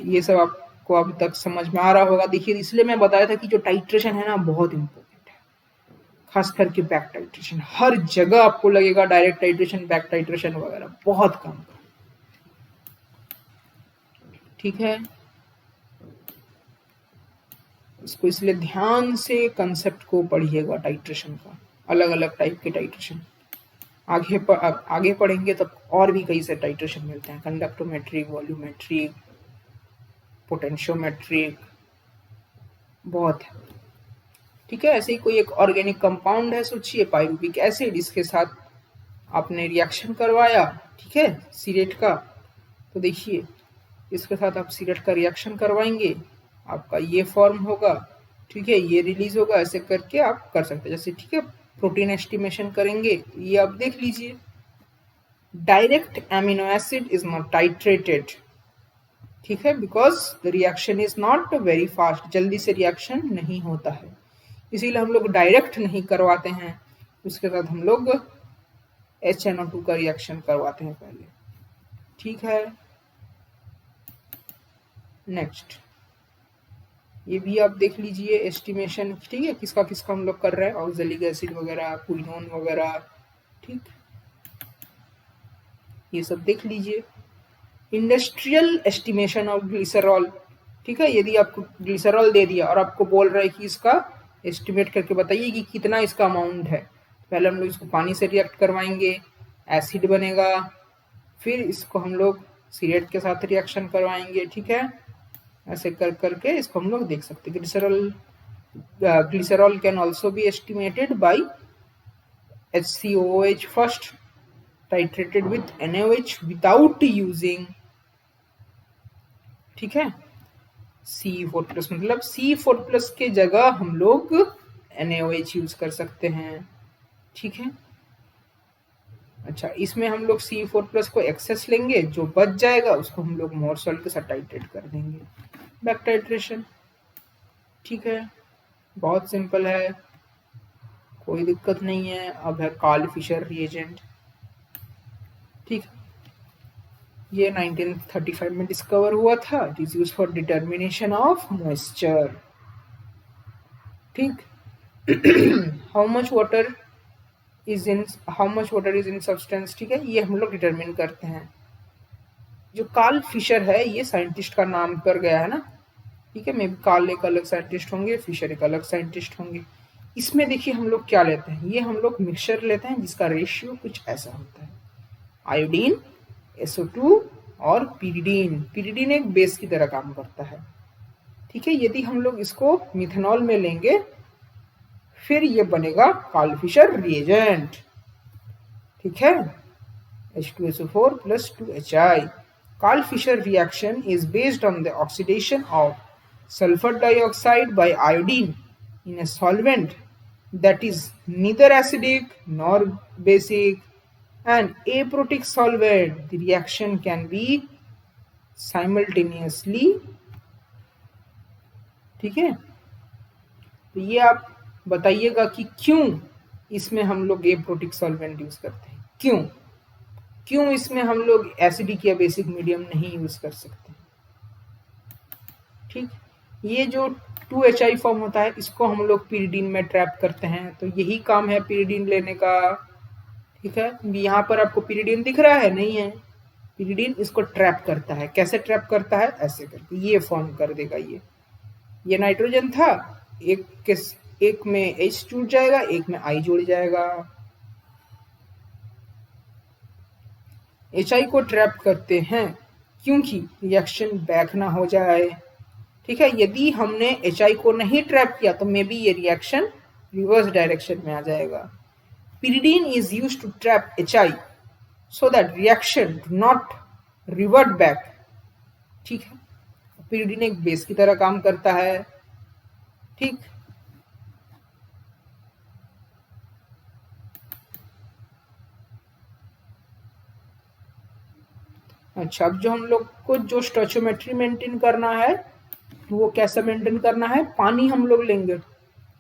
ये सब आपको अब तक समझ में आ रहा होगा। देखिए, इसलिए मैं बताया था कि जो टाइट्रेशन है ना बहुत इंपॉर्टेंट है, खास करके बैक टाइट्रेशन। हर जगह आपको लगेगा डायरेक्ट टाइट्रेशन, बैक टाइट्रेशन वगैरह बहुत कम। ठीक है, इसको इसलिए ध्यान से कंसेप्ट को पढ़िएगा टाइट्रेशन का, अलग अलग टाइप के टाइट्रेशन। आगे पढ़ेंगे तब और भी कई से टाइट्रेशन मिलते हैं, कंडक्टोमेट्रिक, वॉल्यूमेट्रिक, पोटेंशियोमेट्रिक, बहुत है। ठीक है, ऐसे ही कोई एक ऑर्गेनिक कंपाउंड है, सोचिए पाइरुविक एसिड, इसके साथ आपने रिएक्शन करवाया, ठीक है, सीरेट का। तो देखिए, इसके साथ आप सीरेट का रिएक्शन करवाएंगे, आपका ये फॉर्म होगा, ठीक है, ये रिलीज होगा, ऐसे करके आप कर सकते हैं। जैसे ठीक है, प्रोटीन एस्टिमेशन करेंगे, ये आप देख लीजिए, direct amino acid is not titrated, ठीक है, because the reaction is not very fast, जल्दी से रिएक्शन नहीं होता है, इसीलिए हम लोग डायरेक्ट नहीं करवाते हैं। उसके साथ हम लोग HNO2 का रिएक्शन करवाते हैं पहले। ठीक है, नेक्स्ट ये भी आप देख लीजिए एस्टिमेशन, ठीक है, किसका किसका हम लोग कर रहे हैं, ऑक्जेलिक एसिड वगैरह, क्विनोन वगैरह, ठीक, ये सब देख लीजिए। इंडस्ट्रियल एस्टिमेशन ऑफ ग्लिसरॉल, ठीक है, यदि आपको ग्लिसरॉल दे दिया और आपको बोल रहा है कि इसका एस्टिमेट करके बताइए कि कितना इसका अमाउंट है, पहले हम लोग इसको पानी से रिएक्ट करवाएंगे, एसिड बनेगा, फिर इसको हम लोग सीरेट के साथ रिएक्शन करवाएंगे। ठीक है, ऐसे कर करके इसको हम लोग देख सकते हैं। Glycerol can also be estimated by HCOOH first, titrated with NaOH without using, ठीक है, C4+, मतलब C4+ के जगह हम लोग NaOH यूज कर सकते हैं। ठीक है, अच्छा, इसमें हम लोग C4+ को एक्सेस लेंगे, जो बच जाएगा उसको हम लोग मोर सॉल्ट के साथ टाइट्रेट कर देंगे, बैक टाइट्रेशन। ठीक है, बहुत सिंपल है, कोई दिक्कत नहीं है। अब है कार्ल फिशर रिएजेंट। ठीक, ये 1935 में डिस्कवर हुआ था। It is used for determination of moisture. ठीक, how much water is in substance, ठीक है, ये हम लोग डिटरमिन करते हैं। जो कार्ल फिशर है, ये साइंटिस्ट का नाम पर गया है ना, ठीक है, मे बी कार्ल एक अलग साइंटिस्ट होंगे, फिशर एक अलग साइंटिस्ट होंगे। इसमें देखिए हम लोग क्या लेते हैं, ये हम लोग मिक्सचर लेते हैं जिसका रेशियो कुछ ऐसा होता है, आयोडीन, SO2 और पिरिडीन। पिरिडीन एक बेस की तरह काम करता है। ठीक है, यदि हम लोग इसको मिथेनॉल में लेंगे फिर ये बनेगा कार्ल फिशर रिएजेंट। ठीक है, H2SO4 plus 2Hi. Carl Fisher reaction is based on the oxidation of sulfur dioxide by iodine in a solvent that is neither acidic nor basic, and aprotic solvent. The reaction can be simultaneously, ठीक है, तो ये आप बताइएगा कि क्यों इसमें हम लोग एप्रोटिक सॉल्वेंट यूज करते हैं, क्यों इसमें हम लोग एसिडिक या बेसिक मीडियम नहीं यूज कर सकते। ठीक, ये जो 2Hi फॉर्म होता है इसको हम लोग पिरिडीन में ट्रैप करते हैं, तो यही काम है पिरिडीन लेने का। ठीक है, यहाँ पर आपको पिरिडीन दिख रहा है, नहीं है, पिरिडीन इसको ट्रैप करता है। कैसे ट्रैप करता है, ऐसे करके ये फॉर्म कर देगा। ये नाइट्रोजन था, एक में H जुड़ जाएगा, एक में I जुड़ जाएगा। HI को ट्रैप करते हैं क्योंकि रिएक्शन बैक ना हो जाए। ठीक है, यदि हमने HI को नहीं ट्रैप किया तो मे बी ये रिएक्शन रिवर्स डायरेक्शन में आ जाएगा। pyridine is used to trap HI so that reaction do not revert back। ठीक है, pyridine एक बेस की तरह काम करता है। ठीक, अच्छा, अब जो हम लोग को जो स्टोइचियोमेट्री मेंटेन करना है वो कैसे मेंटेन करना है, पानी हम लोग लेंगे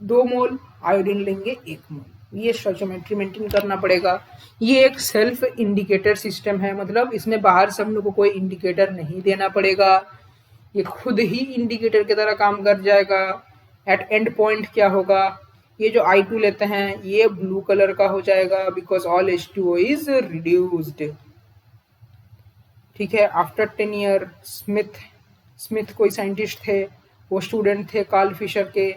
2 मोल, आयोडीन लेंगे 1 मोल, ये स्टोइचियोमेट्री मेंटेन करना पड़ेगा। ये एक सेल्फ इंडिकेटर सिस्टम है, मतलब इसमें बाहर से हम लोग को कोई इंडिकेटर नहीं देना पड़ेगा, ये खुद ही इंडिकेटर की तरह काम कर जाएगा। एट एंड पॉइंट क्या होगा, ये जो I2 लेते हैं ये ब्लू कलर का हो जाएगा because all H2O is reduced. ठीक है, आफ्टर 10 ईयर स्मिथ कोई साइंटिस्ट थे, वो स्टूडेंट थे कार्ल फिशर के।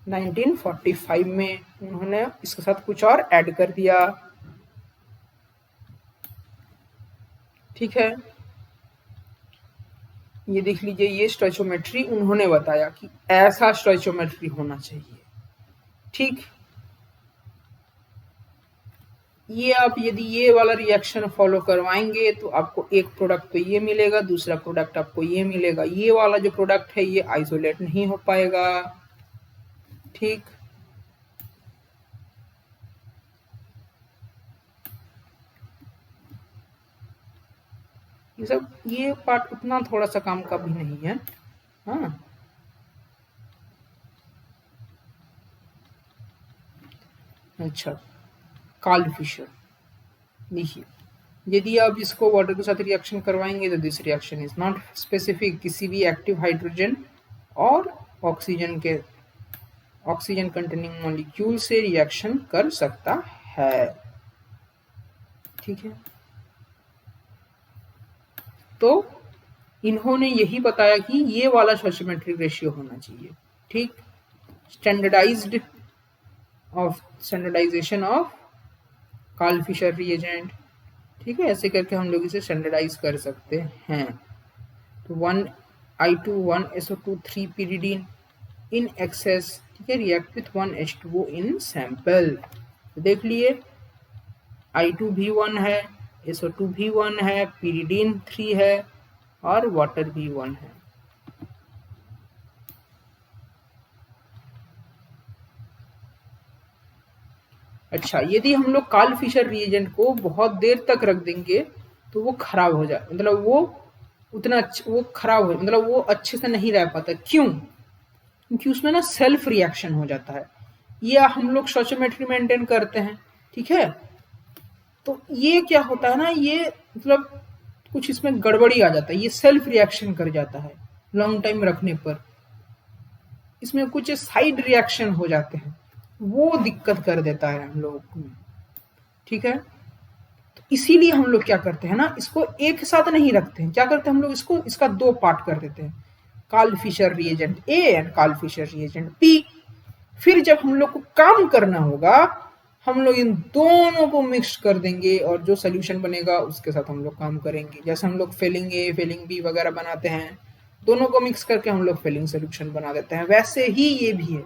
1945 में उन्होंने इसके साथ कुछ और ऐड कर दिया। ठीक है, ये देख लीजिए, ये स्टोइचियोमेट्री उन्होंने बताया कि ऐसा स्टोइचियोमेट्री होना चाहिए। ठीक, ये आप यदि ये वाला रिएक्शन फॉलो करवाएंगे तो आपको एक प्रोडक्ट तो ये मिलेगा, दूसरा प्रोडक्ट आपको ये मिलेगा। ये वाला जो प्रोडक्ट है ये आइसोलेट नहीं हो पाएगा। ठीक, ये पार्ट उतना थोड़ा सा काम का भी नहीं है। हाँ, अच्छा, कार्ल फिशर देखिए, यदि आप इसको वाटर के साथ रिएक्शन करवाएंगे तो this reaction is not specific, किसी भी एक्टिव हाइड्रोजन और ऑक्सीजन कंटेनिंग मॉलिक्यूल से रिएक्शन कर सकता है। ठीक है, तो इन्होंने यही बताया कि ये वाला स्टोइचियोमेट्रिक रेशियो होना चाहिए। ठीक, standardisation of Karl Fischer reagent. ठीक है, ऐसे करके हम लोग इसे स्टैंडर्डाइज कर सकते हैं। तो 1I2 1SO2 3 pyridine in excess, ठीक है, react with 1H2O in sample. तो देख लिए, I2 भी 1 है, SO2 भी 1 है, pyridine 3 है और वाटर भी 1 है। अच्छा, यदि हम लोग कार्ल फिशर रिएजेंट को बहुत देर तक रख देंगे तो वो खराब हो जाए, मतलब वो खराब हो, मतलब वो अच्छे से नहीं रह पाता। क्यों? क्योंकि उसमें ना सेल्फ रिएक्शन हो जाता है। ये हम लोग स्टोइचियोमेट्री मेंटेन करते हैं, ठीक है, तो ये क्या होता है ना, ये मतलब कुछ इसमें गड़बड़ी आ जाता है, ये सेल्फ रिएक्शन कर जाता है लॉन्ग टाइम रखने पर, इसमें कुछ साइड रिएक्शन हो जाते हैं, वो दिक्कत कर देता है हम लोग को। ठीक है, तो इसीलिए हम लोग क्या करते हैं ना, इसको एक साथ नहीं रखते हैं, क्या करते हैं हम लोग, इसका 2 पार्ट कर देते हैं, Karl Fischer reagent A and Karl Fischer reagent B. फिर जब हम लोग को काम करना होगा हम लोग इन दोनों को मिक्स कर देंगे और जो सोल्यूशन बनेगा उसके साथ हम लोग काम करेंगे। जैसे हम लोग फेलिंग ए फेलिंग बी वगैरह बनाते हैं, दोनों को मिक्स करके हम लोग फेलिंग सोल्यूशन बना देते हैं, वैसे ही ये भी है।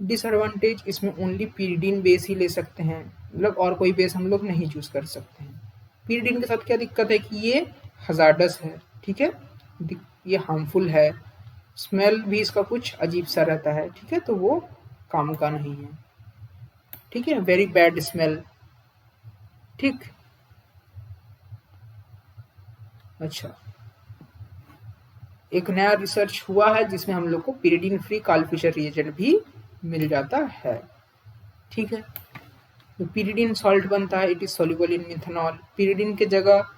डिसएडवांटेज, इसमें ओनली pyridine बेस ही ले सकते हैं, मतलब और कोई बेस हम लोग नहीं चूज कर सकते हैं। pyridine के साथ क्या दिक्कत है कि ये हजार्डस है, ठीक है, ये हार्मफुल है, स्मेल भी इसका कुछ अजीब सा रहता है, ठीक है, तो वो काम का नहीं है। ठीक है, वेरी बैड स्मेल। ठीक, अच्छा, एक नया रिसर्च हुआ है जिसमें हम लोग को pyridine free Karl Fischer reagent भी मिल जाता है। ठीक है, तो pyridine सॉल्ट बनता है, it is soluble in methanol. pyridine के जगह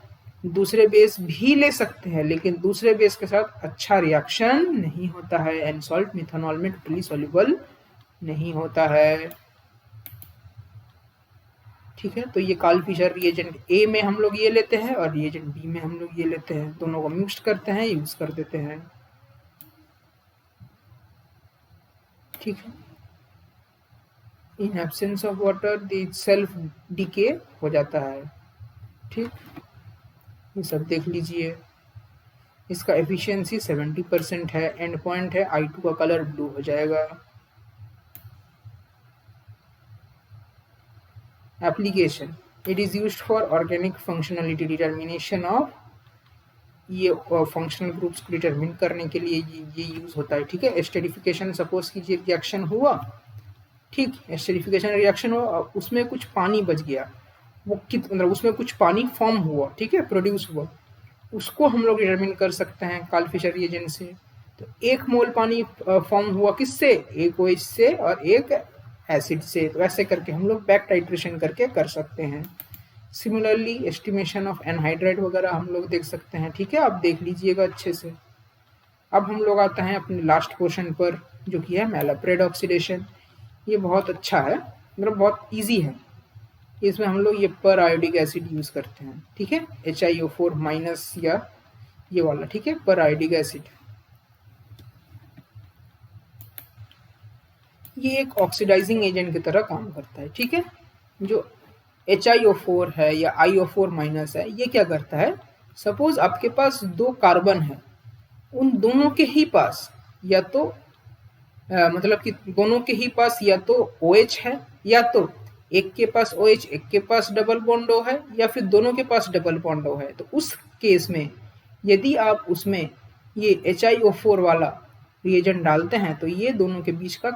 दूसरे बेस भी ले सकते हैं लेकिन दूसरे बेस के साथ अच्छा रिएक्शन नहीं होता है, एंड सॉल्ट मिथेनॉल में टोटली सॉल्युबल नहीं होता है। ठीक है, तो ये कार्ल फिशर रिएजेंट ए में हम लोग ये लेते हैं और रिएजेंट बी में हम लोग ये लेते हैं, दोनों को मिक्स करते हैं, यूज कर देते हैं। ठीक है, in absence of water the self decay हो जाता है। ठीक, ये सब देख लीजिए। इसका एफिशिएंसी 70% है। एंड पॉइंट है I2 का कलर ब्लू हो जाएगा। Application, it is used for organic functionality determination of, ये फंक्शनल ग्रुप्स को डिटरमिन करने के लिए ये यूज होता है। ठीक है, एस्टेरिफिकेशन, सपोज कीजिए रिएक्शन हुआ, ठीक, एस्टेरिफिकेशन रिएक्शन हुआ, उसमें कुछ पानी बच गया, वो मतलब उसमें कुछ पानी फॉर्म हुआ, ठीक है, प्रोड्यूस हुआ, उसको हम लोग डिटरमिन कर सकते हैं काल फिशर रिएजेंट से। तो 1 मोल पानी फॉर्म हुआ किससे, एक OH से और एक एसिड से। तो ऐसे करके हम लोग बैक टाइट्रेशन करके कर सकते हैं। सिमिलरली एस्टिमेशन ऑफ एनहाइड्राइड वगैरह हम लोग देख सकते हैं। ठीक है, आप देख लीजिएगा अच्छे से। अब हम लोग आते हैं अपने लास्ट पोर्शन पर, जो कि है मैलाप्रेड ऑक्सीडेशन। ये बहुत अच्छा है, मतलब बहुत इजी है। इसमें हम लोग ये पर आयोडिक एसिड यूज करते हैं। ठीक है, HiO4- या ये वाला, ठीक है, पर आयोडिक एसिड। ये एक ऑक्सीडाइजिंग एजेंट की तरह काम करता है। ठीक है, जो HiO4 है या IO4- है, ये क्या करता है, सपोज आपके पास 2 कार्बन है, उन दोनों के ही पास या तो मतलब कि दोनों के ही पास या तो OH है, या तो एक के पास OH एक के पास डबल बॉन्ड O है, या फिर दोनों के पास डबल बॉन्ड O है। तो उस केस में यदि आप उसमें ये HiO4 वाला रिएजेंट डालते हैं तो ये दोनों के बीच का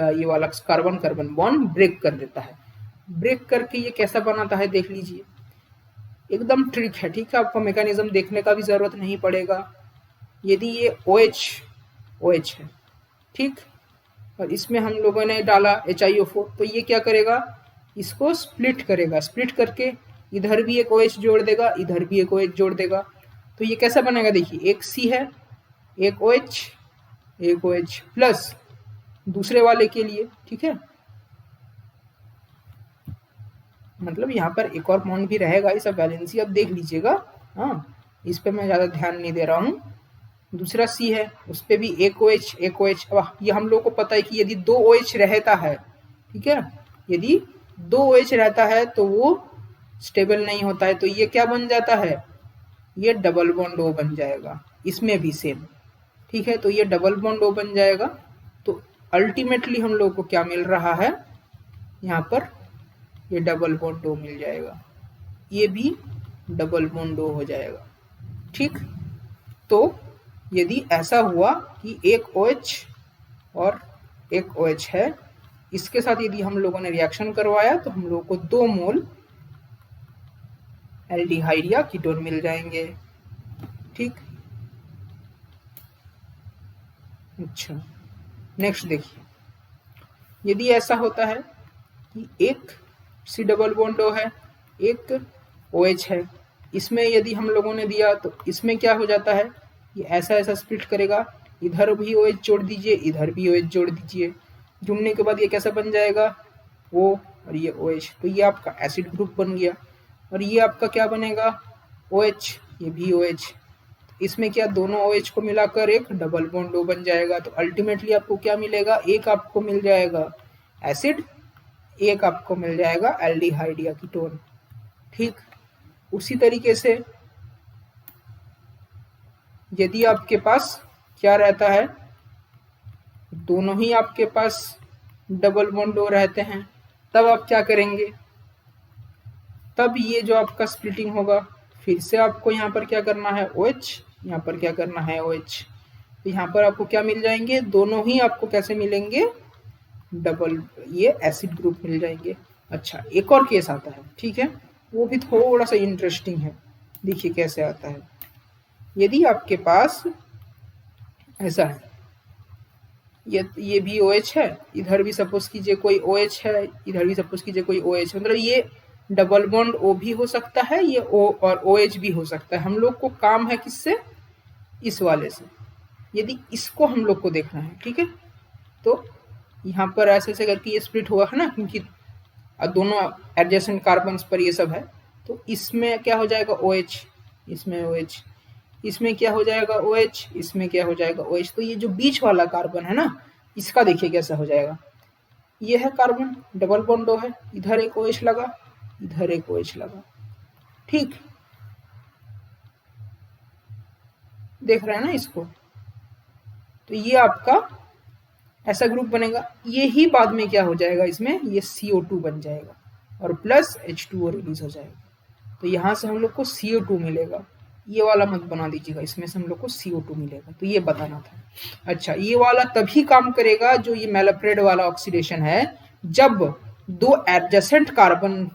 ये वाला कार्बन कार्बन बॉन्ड ब्रेक कर देता है। ब्रेक करके ये कैसा बनाता है देख लीजिए, एकदम ट्रिक है। ठीक है, आपको मैकेनिज्म देखने का भी जरूरत नहीं पड़ेगा। यदि ये OH है, ठीक, और इसमें हम लोगों ने डाला HiO4, तो ये क्या करेगा, इसको स्प्लिट करेगा। स्प्लिट करके इधर भी एक OH जोड़ देगा, इधर भी एक OH जोड़ देगा। तो ये कैसा बनेगा, देखिए, एक C है, एक OH प्लस दूसरे वाले के लिए। ठीक है, मतलब यहाँ पर एक और बॉन्ड भी रहेगा, इस वैलेंसी अब देख लीजिएगा। हाँ, इस पे मैं ज़्यादा ध्यान नहीं दे रहा हूँ। दूसरा C है, उस पर भी एक OH। अब ये हम लोग को पता है कि यदि 2 OH रहता है, ठीक है, यदि 2 OH रहता है तो वो स्टेबल नहीं होता है। तो ये क्या बन जाता है, ये डबल बॉन्ड O बन जाएगा। इसमें भी सेम, ठीक है, तो ये डबल बॉन्ड O बन जाएगा। तो अल्टीमेटली हम लोग को क्या मिल रहा है, यहाँ पर ये डबल बॉन्ड O मिल जाएगा, ये भी डबल बॉन्ड O हो जाएगा। ठीक, तो यदि ऐसा हुआ कि एक OH और एक OH है, इसके साथ यदि हम लोगों ने रिएक्शन करवाया तो हम लोग को 2 मोल एल्डिहाइड या कीटोन मिल जाएंगे। ठीक, अच्छा, नेक्स्ट देखिए, यदि ऐसा होता है कि एक C डबल बॉन्ड O है, एक OH है, इसमें यदि हम लोगों ने दिया तो इसमें क्या हो जाता है, ये ऐसा ऐसा स्प्लिट करेगा, इधर भी OH जोड़ दीजिए, इधर भी OH जोड़ दीजिए। जुड़ने के बाद ये कैसा बन जाएगा, O और ये OH, तो ये आपका एसिड ग्रुप बन गया। और ये आपका क्या बनेगा, OH, ये भी OH। इसमें क्या, दोनों OH को मिलाकर एक डबल बॉन्ड O बन जाएगा। तो अल्टीमेटली आपको क्या मिलेगा, एक आपको मिल जाएगा एसिड, एक आपको मिल जाएगा एल्डिहाइड या कीटोन। ठीक, उसी तरीके से यदि आपके पास क्या रहता है, दोनों ही आपके पास डबल बॉन्ड O रहते हैं, तब आप क्या करेंगे, तब ये जो आपका स्प्लिटिंग होगा, फिर से आपको यहाँ पर क्या करना है OH, यहाँ पर क्या करना है OH। तो यहाँ पर आपको क्या मिल जाएंगे, दोनों ही आपको कैसे मिलेंगे, डबल, ये एसिड ग्रुप मिल जाएंगे। अच्छा, एक और केस आता है, ठीक है, वो भी थोड़ा सा इंटरेस्टिंग है। देखिए कैसे आता है, यदि आपके पास ऐसा है, ये भी OH है, इधर भी सपोज कीजिए कोई OH है, इधर भी सपोज कीजिए कोई OH, मतलब ये डबल बॉन्ड O भी हो सकता है, ये O और OH भी हो सकता है। हम लोग को काम है किससे, इस वाले से। यदि इसको हम लोग को देखना है, ठीक है, तो यहाँ पर ऐसे ऐसे करके ये स्प्लिट हुआ है ना, क्योंकि दोनों एडजेसेंट कार्बन पर ये सब है। तो इसमें क्या हो जाएगा OH, इसमें OH, इसमें क्या हो जाएगा OH, इसमें क्या हो जाएगा OH। तो ये जो बीच वाला कार्बन है ना, इसका देखिए कैसा हो जाएगा, ये है कार्बन, डबल बॉन्ड है, इधर एक OH लगा, इधर एक OH लगा, ठीक, देख रहे हैं ना इसको। तो ये आपका ऐसा ग्रुप बनेगा, ये ही बाद में क्या हो जाएगा, इसमें ये CO2 बन जाएगा और प्लस H2O रिलीज हो जाएगा। तो यहाँ से हम लोग को CO2 मिलेगा, ये वाला मत बना दीजिएगा, इसमें से हम लोग को CO2 मिलेगा, तो ये बताना था। अच्छा, ये वाला तभी काम करेगा जो ये मैलाप्रेड वाला ऑक्सीडेशन है, जब दो एडजेसेंट कार्बन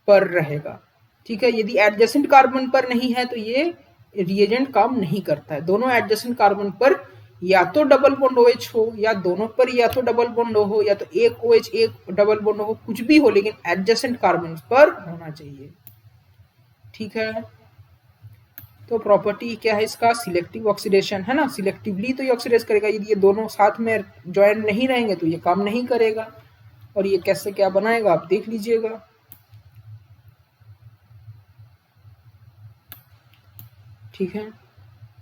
पर रहेगा, ठीक है। यदि एडजेसेंट कार्बन पर नहीं है तो ये रिएजेंट काम नहीं करता है। दोनों एडजेसेंट कार्बन पर या तो डबल बॉन्ड OH हो, या दोनों पर या तो डबल बॉन्ड हो, या तो एक OH एक डबल बॉन्ड हो, कुछ भी हो, लेकिन एडजेसेंट कार्बन पर होना चाहिए, ठीक है। तो प्रॉपर्टी क्या है इसका, सिलेक्टिव ऑक्सीडेशन है ना, सिलेक्टिवली तो ये ऑक्सीडाइज करेगा। यदि ये दोनों साथ में ज्वाइन नहीं रहेंगे तो ये काम नहीं करेगा। और ये कैसे क्या बनाएगा आप देख लीजिएगा, ठीक है।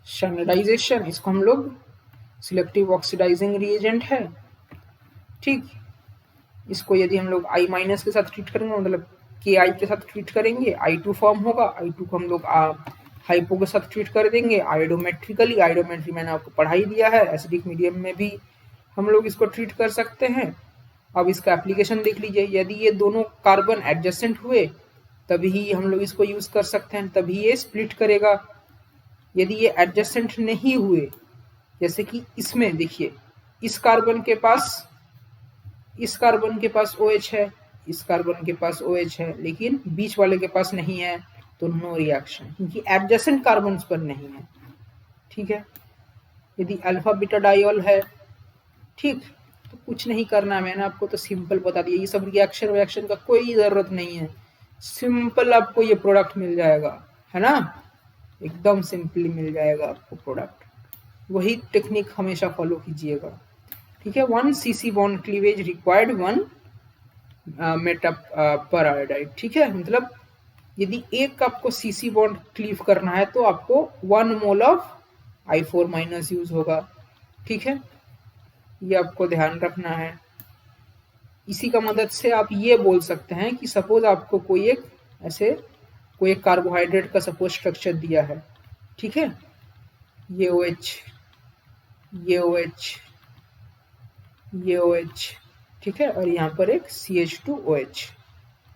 स्टैंडर्डाइजेशन, इसको हम लोग सिलेक्टिव ऑक्सीडाइजिंग रिएजेंट है, ठीक। इसको यदि हम लोग I- के साथ ट्रीट करेंगे, मतलब Ki के साथ ट्रीट करेंगे, I2 फॉर्म होगा, I2 को हम लोग हाइपो के साथ ट्रीट कर देंगे आयोडोमेट्रिकली। आयोडोमेट्री मैंने आपको पढ़ाई दिया है, एसिडिक मीडियम में भी हम लोग इसको ट्रीट कर सकते हैं। अब इसका एप्लीकेशन देख लीजिए, यदि ये दोनों कार्बन एडजेसेंट हुए तभी हम लोग इसको यूज कर सकते हैं, तभी ये स्प्लिट करेगा। यदि ये एडजेसेंट नहीं हुए, जैसे कि इसमें देखिए, इस कार्बन के पास OH है, इस कार्बन के पास OH है, लेकिन बीच वाले के पास नहीं है, तो नो रिएक्शन, क्योंकि एडजेसेंट कार्बन पर नहीं है, ठीक है। यदि अल्फा बीटा डाइऑल है, ठीक, तो कुछ नहीं करना है, मैंने आपको तो सिंपल बता दिया, ये सब रिएक्शन का कोई जरूरत नहीं है, सिंपल आपको ये प्रोडक्ट मिल जाएगा, है ना, एकदम सिंपली मिल जाएगा आपको प्रोडक्ट। वही टेक्निक हमेशा फॉलो कीजिएगा, ठीक है। 1 cc bond cleavage required 1 Meta पर आयोडाइड, ठीक है। मतलब यदि एक आपको CC बॉन्ड क्लीव करना है तो आपको 1 मोल ऑफ I4- यूज होगा, ठीक है। ये आपको ध्यान रखना है। इसी का मदद से आप ये बोल सकते हैं कि सपोज आपको कोई एक कार्बोहाइड्रेट का सपोज स्ट्रक्चर दिया है, ठीक है, ये OH, ये OH, ये OH, ठीक है, और यहाँ पर एक CH2OH,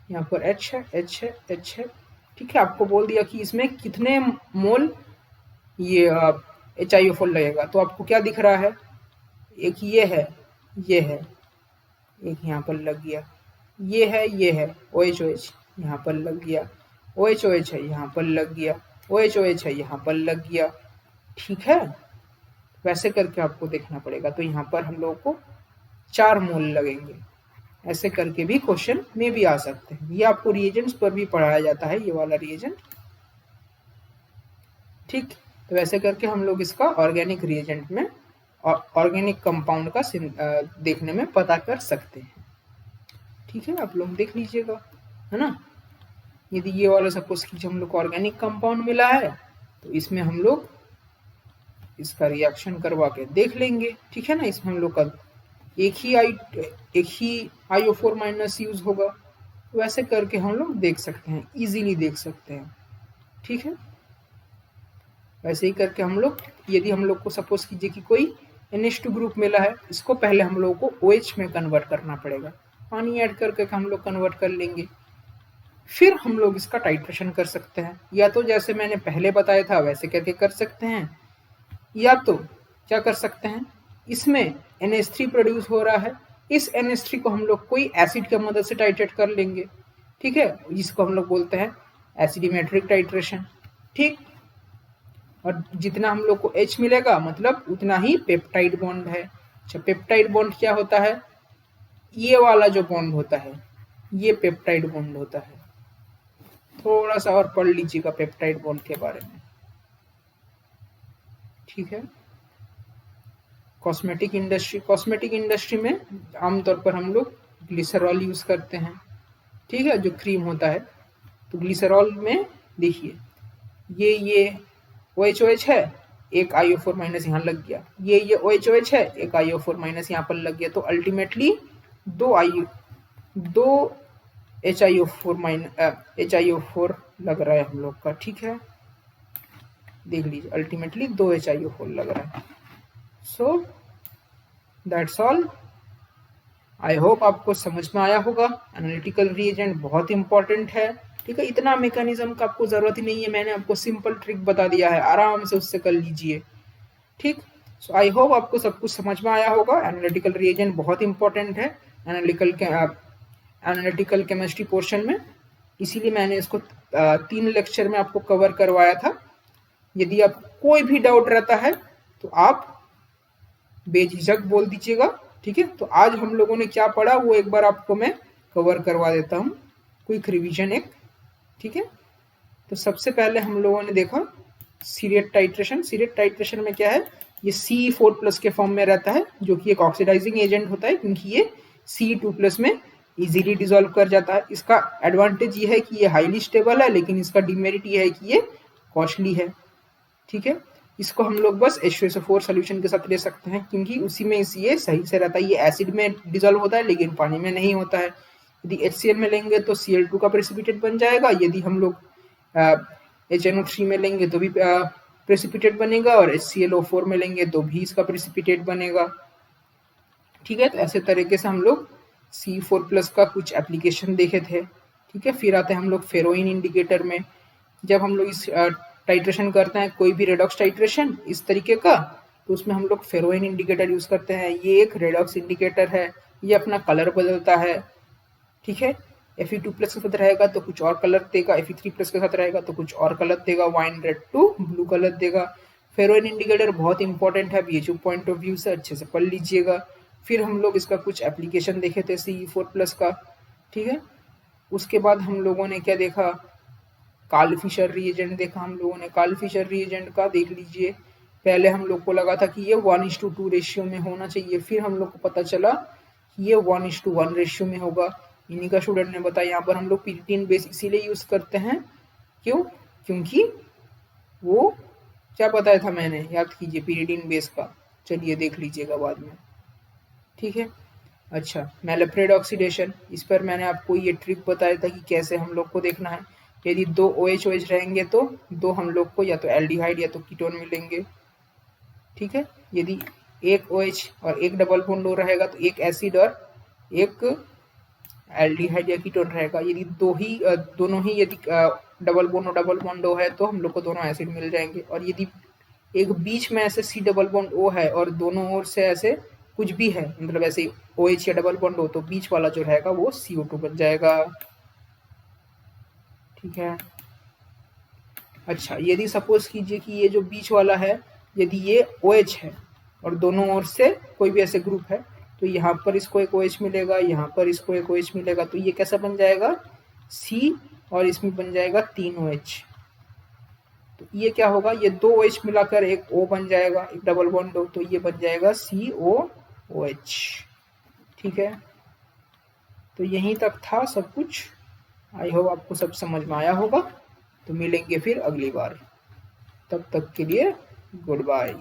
यहाँ पर H है, H है, H है, ठीक है। आपको बोल दिया कि इसमें कितने मोल ये HiO4 लगेगा, तो आपको क्या दिख रहा है, एक ये है, ये है, एक यहाँ पर लग गया, ये है OH यहाँ पर लग गया, OH है यहाँ पर लग गया, OH है यहाँ पर लग गया, ठीक है। वैसे करके आपको देखना पड़ेगा। तो यहाँ पर हम लोगों को 4 मोल लगेंगे, ऐसे करके भी क्वेश्चन में भी आ सकते हैं। ये आपको रिएजेंट्स पर भी पढ़ाया जाता है, ये वाला रिएजेंट, ठीक। तो वैसे करके हम लोग इसका ऑर्गेनिक रिएजेंट में और ऑर्गेनिक कंपाउंड का देखने में पता कर सकते हैं, ठीक है। आप लोग देख लीजिएगा, है ना। यदि ये वाला सपोज कीजिए हम लोग को ऑर्गेनिक कंपाउंड मिला है, तो इसमें हम लोग इसका रिएक्शन करवा के देख लेंगे, ठीक है ना। इसमें हम लोग का एक ही IO4- यूज होगा। वैसे करके हम लोग देख सकते हैं, इजीली देख सकते हैं, ठीक है। वैसे ही करके हम लोग, यदि हम लोग को सपोज कीजिए कि कोई NH2 ग्रुप मिला है, इसको पहले हम लोगों को OH में कन्वर्ट करना पड़ेगा, पानी ऐड करके हम लोग कन्वर्ट कर लेंगे, फिर हम लोग इसका टाइट्रेशन कर सकते हैं। या तो जैसे मैंने पहले बताया था वैसे करके कर सकते हैं, या तो क्या कर सकते हैं, इसमें NH3 प्रोड्यूस हो रहा है, इस NH3 को हम लोग कोई एसिड की मदद से टाइट्रेट कर लेंगे, ठीक है, जिसको हम लोग बोलते हैं एसिडिमेट्रिक टाइट्रेशन, ठीक। और जितना हम लोग को H मिलेगा, मतलब उतना ही पेप्टाइड बॉन्ड है। अच्छा, पेप्टाइड बॉन्ड क्या होता है, ये वाला जो बॉन्ड होता है, ये पेप्टाइड बॉन्ड होता है। थोड़ा सा और पढ़ लीजिएगा पेप्टाइड बॉन्ड के बारे में, ठीक है। कॉस्मेटिक इंडस्ट्री में आमतौर पर हम लोग ग्लिसरॉल यूज करते हैं, ठीक है, जो क्रीम होता है। तो ग्लिसरॉल में देखिए, ये OH है, एक IO4- यहाँ लग गया, ये OH है, एक IO4- यहाँ पर लग गया। तो अल्टीमेटली दो HiO4 लग रहा है हम लोग का, ठीक है। देख लीजिए अल्टीमेटली 2 HiO4 लग रहा है। So that's all. I hope आपको समझ में आया होगा। एनालिटिकल रीएजेंट बहुत इंपॉर्टेंट है, ठीक है। इतना मैकेनिज्म का आपको जरूरत ही नहीं है, मैंने आपको सिंपल ट्रिक बता दिया है, आराम से उससे कर लीजिए, ठीक। सो आई होप आपको सब कुछ समझ में आया होगा। एनालिटिकल रीएजेंट बहुत इंपॉर्टेंट है एनालिटिकल केमिस्ट्री पोर्शन में, इसीलिए मैंने इसको 3 लेक्चर में आपको कवर करवाया था। यदि आप कोई भी डाउट रहता है तो आप बेझिझक बोल दीजिएगा, ठीक है। तो आज हम लोगों ने क्या पढ़ा वो एक बार आपको मैं कवर करवा देता हूँ, क्विक रिवीजन एक, ठीक है। तो सबसे पहले हम लोगों ने देखा सीरियट टाइट्रेशन। सीरियट टाइट्रेशन में क्या है, ये C4+ के फॉर्म में रहता है, जो कि एक ऑक्सीडाइजिंग एजेंट होता है, क्योंकि ये C2+ में इजीली डिसॉल्व कर जाता है। इसका एडवांटेज ये है कि ये हाईली स्टेबल है, लेकिन इसका डिमेरिट ये है कि ये कॉस्टली है, ठीक है। इसको हम लोग बस H2SO4 सोल्यूशन के साथ ले सकते हैं, क्योंकि उसी में ये सही से रहता है। ये एसिड में डिसॉल्व होता है लेकिन पानी में नहीं होता है। यदि HCl में लेंगे तो Cl2 का प्रेसिपिटेट बन जाएगा, यदि हम लोग HNO3 में लेंगे तो भी प्रेसिपिटेट बनेगा, और HClO4 में लेंगे तो भी इसका प्रेसिपिटेट बनेगा, ठीक है। तो ऐसे तरीके से हम लोग C4+ का कुछ एप्लीकेशन देखे थे, ठीक है। फिर आते हैं हम लोग फेरोइन इंडिकेटर में। जब हम लोग इस टाइट्रेशन करते हैं कोई भी रेडॉक्स टाइट्रेशन इस तरीके का, तो उसमें हम लोग फेरोइन इंडिकेटर यूज करते हैं। ये एक रेडॉक्स इंडिकेटर है, ये अपना कलर बदलता है, ठीक है। Fe2+ के साथ रहेगा तो कुछ और कलर देगा, Fe3+ के साथ रहेगा तो कुछ और कलर देगा, wine red to blue colour देगा। फेरोइन इंडिकेटर बहुत इंपॉर्टेंट है, बीएचयू पॉइंट ऑफ व्यू से अच्छे से पढ़ लीजिएगा। फिर हम लोग इसका कुछ एप्लीकेशन देखे थे Ce4+ का, ठीक है। उसके बाद हम लोगों ने क्या देखा, कार्ल फिशर रीएजेंट देखा हम लोगों ने। कार्ल फिशर रीएजेंट का देख लीजिए, पहले हम लोग को लगा था कि ये 1:2 रेशियो में होना चाहिए, फिर हम लोग को पता चला कि ये 1:1 रेशियो में होगा। इन्हीं का स्टूडेंट ने बताया। यहाँ पर हम लोग pyridine बेस इसीलिए यूज करते हैं, क्यों, क्योंकि वो क्या बताया था मैंने, याद कीजिए pyridine बेस का, चलिए देख लीजिएगा बाद में, ठीक है। अच्छा, मैलेप्रेड ऑक्सीडेशन, इस पर मैंने आपको ये ट्रिक बताया था कि कैसे हम लोग को देखना है। यदि 2 OH रहेंगे तो 2 हम लोग को या तो एल्डिहाइड या तो कीटोन मिलेंगे, ठीक है। यदि एक OH और एक डबल बॉन्ड O रहेगा तो एक एसिड और एक एल्डिहाइड या कीटोन रहेगा। यदि दोनों ही यदि डबल बॉन्ड O है तो हम लोग को दोनों एसिड मिल जाएंगे। और यदि एक बीच में ऐसे C डबल बॉन्ड O है और दोनों ओर से ऐसे कुछ भी है, मतलब ऐसे OH या डबल बॉन्ड O, तो बीच वाला जो रहेगा वो CO2 बन जाएगा, ठीक है। अच्छा, यदि सपोज कीजिए कि ये जो बीच वाला है, यदि ये OH है और दोनों ओर से कोई भी ऐसे ग्रुप है, तो यहाँ पर इसको एक OH मिलेगा, यहाँ पर इसको एक OH मिलेगा, तो ये कैसा बन जाएगा, C, और इसमें बन जाएगा 3 OH। तो ये क्या होगा, ये 2 OH मिलाकर एक O बन जाएगा, एक डबल बॉन्ड O, तो ये बन जाएगा COOH, ठीक है। तो यहीं तक था सब कुछ। आई होप आपको सब समझ में आया होगा। तो मिलेंगे फिर अगली बार, तब तक के लिए गुड बाय।